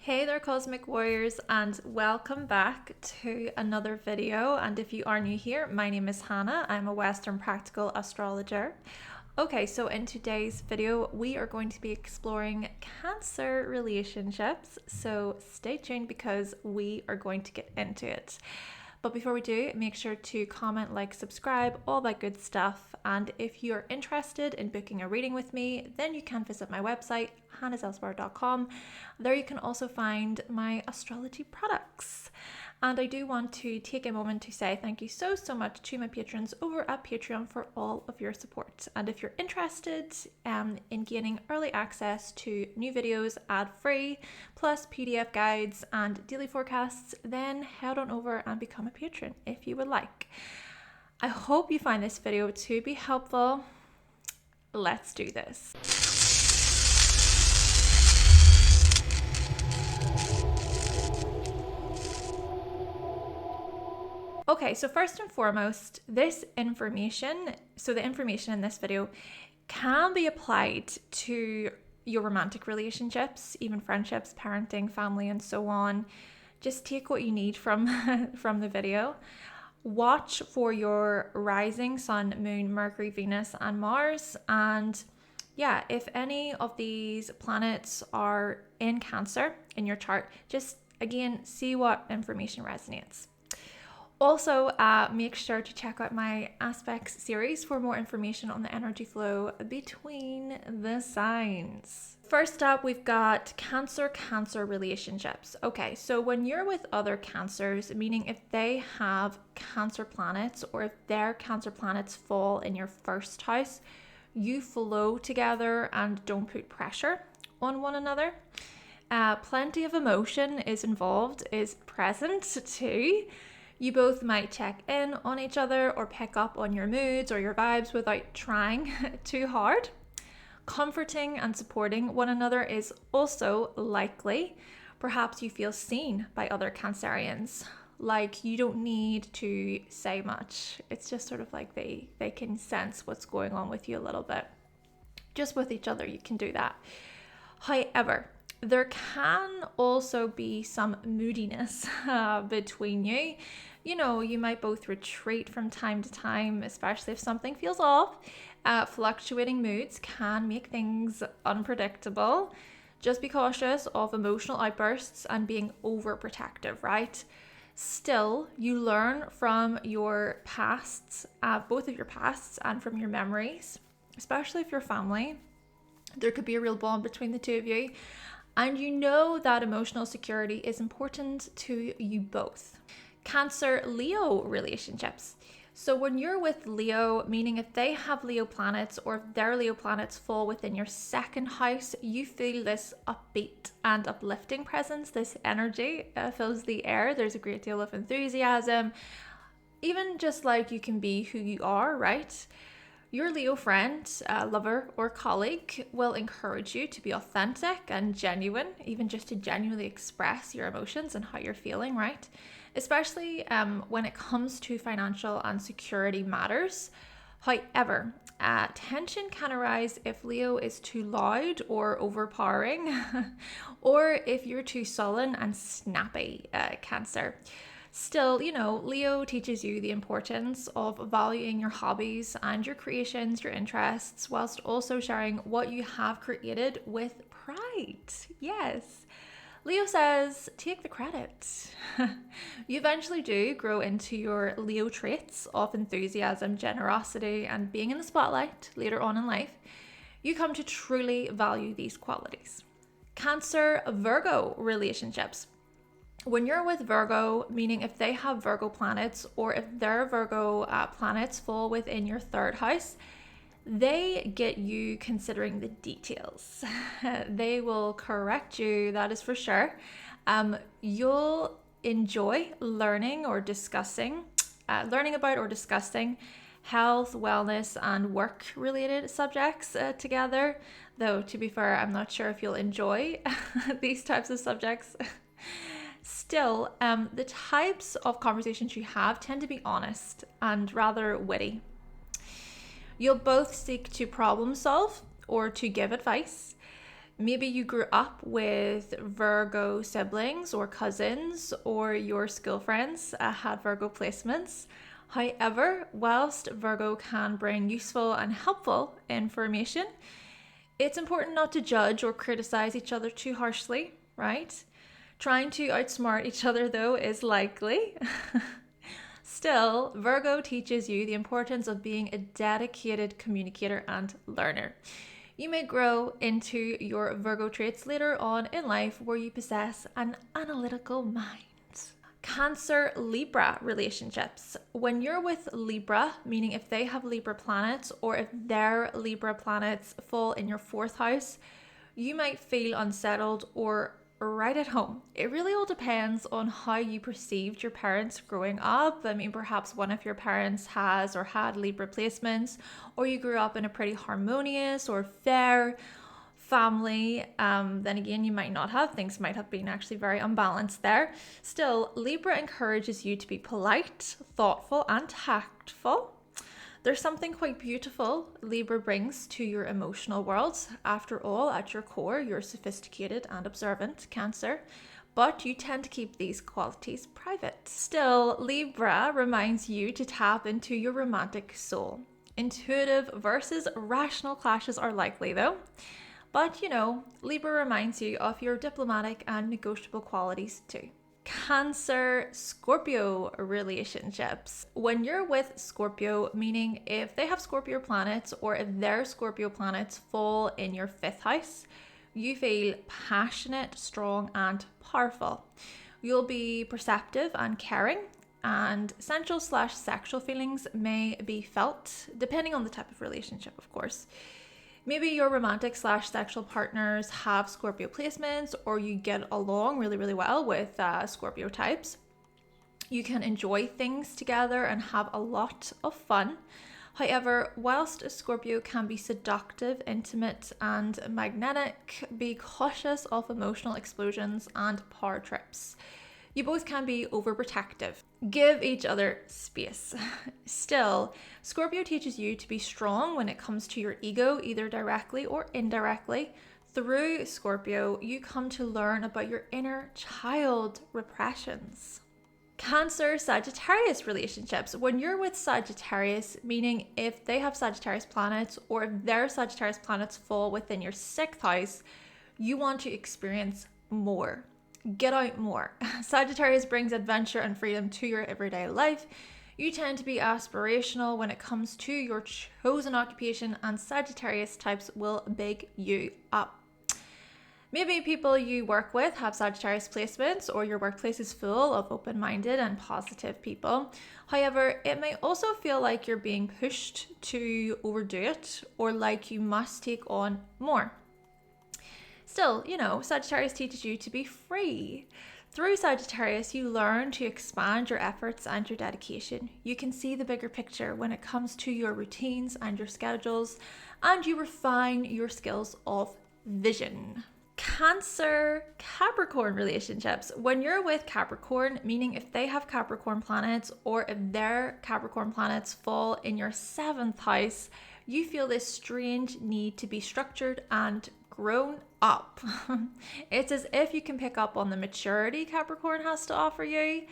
Hey there, Cosmic Warriors, and welcome back to another video. And if you are new here, my name is Hannah. I'm a Western Practical Astrologer. Okay, so in today's video, we are going to be exploring Cancer relationships. So stay tuned because we are going to get into it. But before we do, make sure to comment, like, subscribe, all that good stuff. And if you're interested in booking a reading with me, then you can visit my website, hannahselsewhere.com. There you can also find my astrology products. And I do want to take a moment to say thank you so much to my patrons over at Patreon for all of your support. And if you're interested in gaining early access to new videos ad-free, plus PDF guides and daily forecasts, then head on over and become a patron if you would like. I hope you find this video to be helpful. Let's do this. Okay, so first and foremost, the information in this video can be applied to your romantic relationships, even friendships, parenting, family, and so on. Just take what you need from the video. Watch for your rising sun, moon, Mercury, Venus, and Mars. And yeah, if any of these planets are in Cancer in your chart, just again, see what information resonates. Also, make sure to check out my aspects series for more information on the energy flow between the signs. First up, we've got Cancer relationships. Okay, so when you're with other Cancers, meaning if they have Cancer planets or if their Cancer planets fall in your first house, you flow together and don't put pressure on one another. Plenty of emotion is present too. You both might check in on each other or pick up on your moods or your vibes without trying too hard. Comforting and supporting one another is also likely. Perhaps you feel seen by other Cancerians. Like you don't need to say much. It's just sort of like they can sense what's going on with you a little bit. Just with each other, you can do that. However, there can also be some moodiness between you. You know, you might both retreat from time to time, especially if something feels off. Fluctuating moods can make things unpredictable. Just be cautious of emotional outbursts and being overprotective, right? Still, you learn from your pasts, both of your pasts and from your memories, especially if you're family. There could be a real bond between the two of you. And you know that emotional security is important to you both. Cancer-Leo relationships. So when you're with Leo, meaning if they have Leo planets or if their Leo planets fall within your second house, you feel this upbeat and uplifting presence. This energy fills the air. There's a great deal of enthusiasm. Even just like you can be who you are, right? Your Leo friend, lover, or colleague will encourage you to be authentic and genuine, even just to genuinely express your emotions and how you're feeling, right? Especially when it comes to financial and security matters. However, tension can arise if Leo is too loud or overpowering, or if you're too sullen and snappy, Cancer. Still, you know, Leo teaches you the importance of valuing your hobbies and your creations, your interests, whilst also sharing what you have created with pride. Yes. Leo says, take the credit. You eventually do grow into your Leo traits of enthusiasm, generosity, and being in the spotlight later on in life. You come to truly value these qualities. Cancer-Virgo relationships. When you're with Virgo, meaning if they have Virgo planets or if their Virgo planets fall within your third house, they get you considering the details. They will correct you, that is for sure. You'll enjoy learning about or discussing health, wellness, and work-related subjects together. Though, to be fair, I'm not sure if you'll enjoy these types of subjects. Still, the types of conversations you have tend to be honest and rather witty. You'll both seek to problem solve or to give advice. Maybe you grew up with Virgo siblings or cousins, or your school friends had Virgo placements. However, whilst Virgo can bring useful and helpful information, it's important not to judge or criticize each other too harshly, right? Trying to outsmart each other, though, is likely. Still, Virgo teaches you the importance of being a dedicated communicator and learner. You may grow into your Virgo traits later on in life where you possess an analytical mind. Cancer-Libra relationships. When you're with Libra, meaning if they have Libra planets or if their Libra planets fall in your 4th house, you might feel unsettled or right at home. It really all depends on how you perceived your parents growing up. I mean, perhaps one of your parents has or had Libra placements, or you grew up in a pretty harmonious or fair family. Then again, you might not have. Things might have been actually very unbalanced there. Still, Libra encourages you to be polite, thoughtful, and tactful. There's something quite beautiful Libra brings to your emotional world. After all, at your core, you're sophisticated and observant, Cancer, but you tend to keep these qualities private. Still, Libra reminds you to tap into your romantic soul. Intuitive versus rational clashes are likely though. But Libra reminds you of your diplomatic and negotiable qualities too. Cancer-Scorpio relationships. When you're with Scorpio, meaning if they have Scorpio planets or if their Scorpio planets fall in your 5th house, you feel passionate, strong, and powerful. You'll be perceptive and caring, and sensual/sexual feelings may be felt, depending on the type of relationship, of course. Maybe your romantic/sexual partners have Scorpio placements, or you get along really, really well with Scorpio types. You can enjoy things together and have a lot of fun. However, whilst Scorpio can be seductive, intimate, and magnetic, be cautious of emotional explosions and power trips. You both can be overprotective. Give each other space. Still, Scorpio teaches you to be strong when it comes to your ego, either directly or indirectly. Through Scorpio, you come to learn about your inner child repressions. Cancer-Sagittarius relationships. When you're with Sagittarius, meaning if they have Sagittarius planets or if their Sagittarius planets fall within your 6th house, you want to experience more. Get out more. Sagittarius brings adventure and freedom to your everyday life. You tend to be aspirational when it comes to your chosen occupation, and Sagittarius types will big you up. Maybe people you work with have Sagittarius placements, or your workplace is full of open-minded and positive people. However, it may also feel like you're being pushed to overdo it, or like you must take on more. Still, Sagittarius teaches you to be free. Through Sagittarius, you learn to expand your efforts and your dedication. You can see the bigger picture when it comes to your routines and your schedules, and you refine your skills of vision. Cancer-Capricorn relationships. When you're with Capricorn, meaning if they have Capricorn planets or if their Capricorn planets fall in your 7th house, you feel this strange need to be structured and grown up. It's as if you can pick up on the maturity Capricorn has to offer you.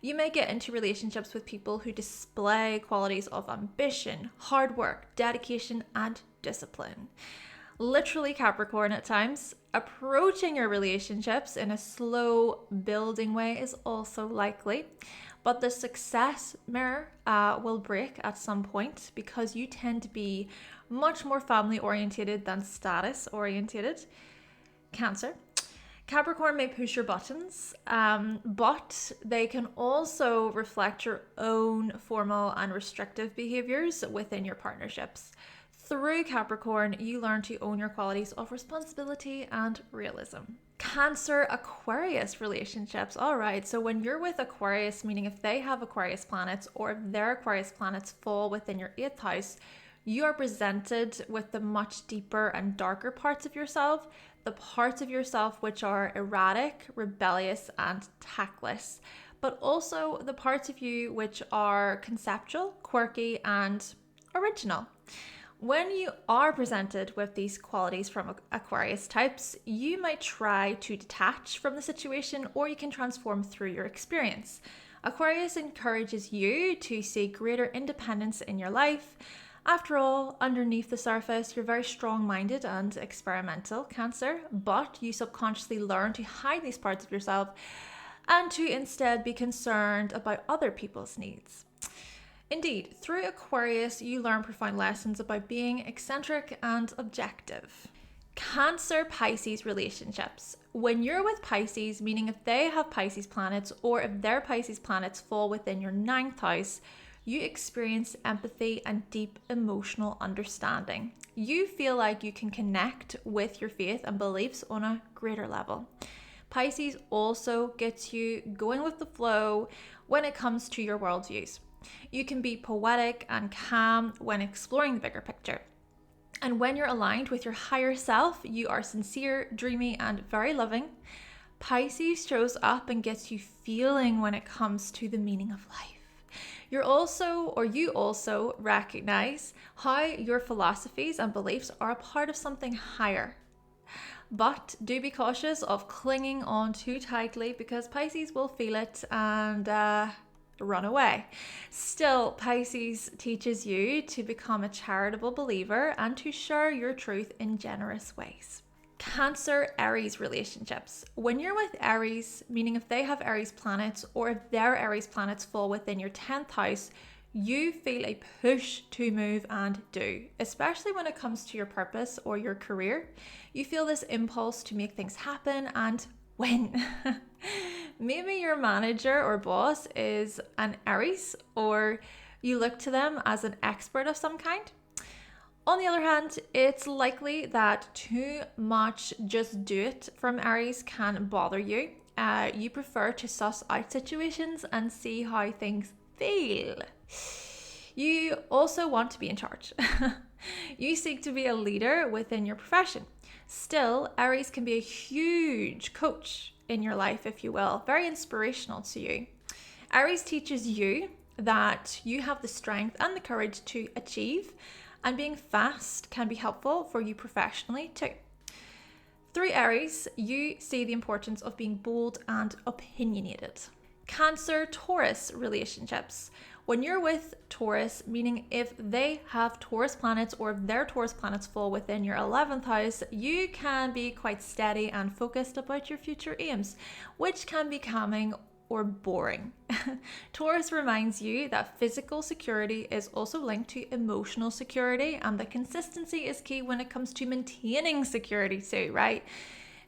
You may get into relationships with people who display qualities of ambition, hard work, dedication, and discipline. Literally Capricorn at times. Approaching your relationships in a slow building way is also likely, but the success mirror will break at some point because you tend to be much more family orientated than status orientated. Cancer. Capricorn may push your buttons, but they can also reflect your own formal and restrictive behaviors within your partnerships. Through Capricorn, you learn to own your qualities of responsibility and realism. Cancer-Aquarius relationships. All right, so when you're with Aquarius, meaning if they have Aquarius planets or if their Aquarius planets fall within your 8th house, you are presented with the much deeper and darker parts of yourself, the parts of yourself which are erratic, rebellious, and tactless, but also the parts of you which are conceptual, quirky, and original. When you are presented with these qualities from Aquarius types, you might try to detach from the situation, or you can transform through your experience. Aquarius encourages you to see greater independence in your life. After all, underneath the surface, you're very strong-minded and experimental, Cancer, but you subconsciously learn to hide these parts of yourself and to instead be concerned about other people's needs. Indeed, through Aquarius, you learn profound lessons about being eccentric and objective. Cancer-Pisces relationships. When you're with Pisces, meaning if they have Pisces planets or if their Pisces planets fall within your 9th house, you experience empathy and deep emotional understanding. You feel like you can connect with your faith and beliefs on a greater level. Pisces also gets you going with the flow when it comes to your worldviews. You can be poetic and calm when exploring the bigger picture. And when you're aligned with your higher self, you are sincere, dreamy, and very loving. Pisces shows up and gets you feeling when it comes to the meaning of life. You also recognize how your philosophies and beliefs are a part of something higher. But do be cautious of clinging on too tightly, because Pisces will feel it and run away. Still, Pisces teaches you to become a charitable believer and to share your truth in generous ways. Cancer-Aries relationships. When you're with Aries, meaning if they have Aries planets or if their Aries planets fall within your 10th house, you feel a push to move and do, especially when it comes to your purpose or your career. You feel this impulse to make things happen and win. Maybe your manager or boss is an Aries, or you look to them as an expert of some kind. On the other hand, it's likely that too much just do it from Aries can bother you. You prefer to suss out situations and see how things feel. You also want to be in charge. You seek to be a leader within your profession. Still, Aries can be a huge coach in your life, if you will, very inspirational to you. Aries teaches you that you have the strength and the courage to achieve, and being fast can be helpful for you professionally too. Through Aries, you see the importance of being bold and opinionated. Cancer-Taurus relationships. When you're with Taurus, meaning if they have Taurus planets or if their Taurus planets fall within your 11th house, you can be quite steady and focused about your future aims, which can be calming or boring. Taurus reminds you that physical security is also linked to emotional security, and that consistency is key when it comes to maintaining security too, right?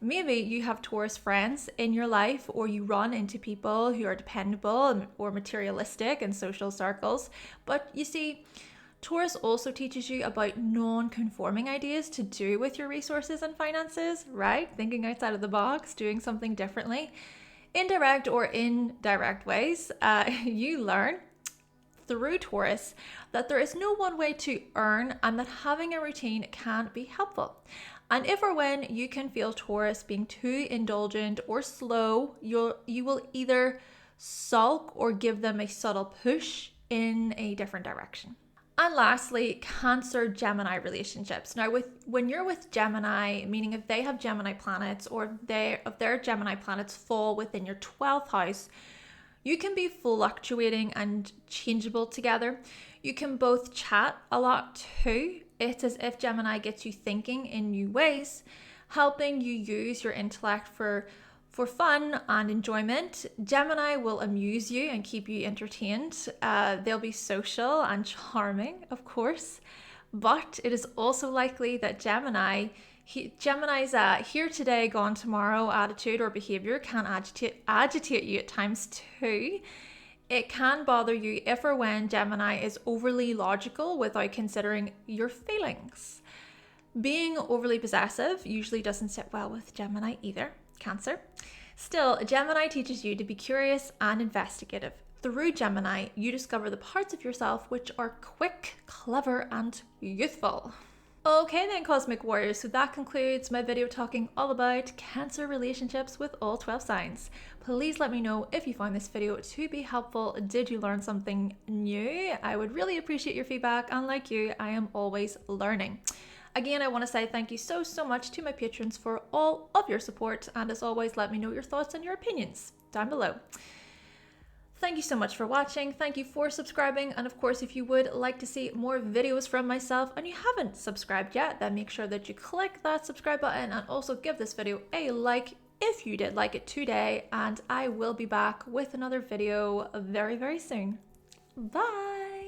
Maybe you have Taurus friends in your life, or you run into people who are dependable or materialistic in social circles. But you see, Taurus also teaches you about non-conforming ideas to do with your resources and finances, right? Thinking outside of the box, doing something differently. Indirect or indirect ways, you learn through Taurus that there is no one way to earn, and that having a routine can be helpful. And if or when you can feel Taurus being too indulgent or slow, you will either sulk or give them a subtle push in a different direction. And lastly, Cancer-Gemini relationships. Now, when you're with Gemini, meaning if they have Gemini planets or if their Gemini planets fall within your 12th house, you can be fluctuating and changeable together. You can both chat a lot too. It's as if Gemini gets you thinking in new ways, helping you use your intellect for fun and enjoyment. Gemini will amuse you and keep you entertained. They'll be social and charming, of course, but it is also likely that Gemini's here today, gone tomorrow attitude or behavior can agitate you at times too. It can bother you if or when Gemini is overly logical without considering your feelings. Being overly possessive usually doesn't sit well with Gemini either, Cancer. Still, Gemini teaches you to be curious and investigative. Through Gemini, you discover the parts of yourself which are quick, clever, and youthful. Okay then, Cosmic Warriors, so that concludes my video talking all about Cancer relationships with all 12 signs. Please let me know if you found this video to be helpful. Did you learn something new? I would really appreciate your feedback, and like you, I am always learning. Again, I want to say thank you so much to my patrons for all of your support, and as always, let me know your thoughts and your opinions down below. Thank you so much for watching. Thank you for subscribing. And of course, if you would like to see more videos from myself and you haven't subscribed yet, then make sure that you click that subscribe button and also give this video a like if you did like it today. And I will be back with another video very soon. Bye.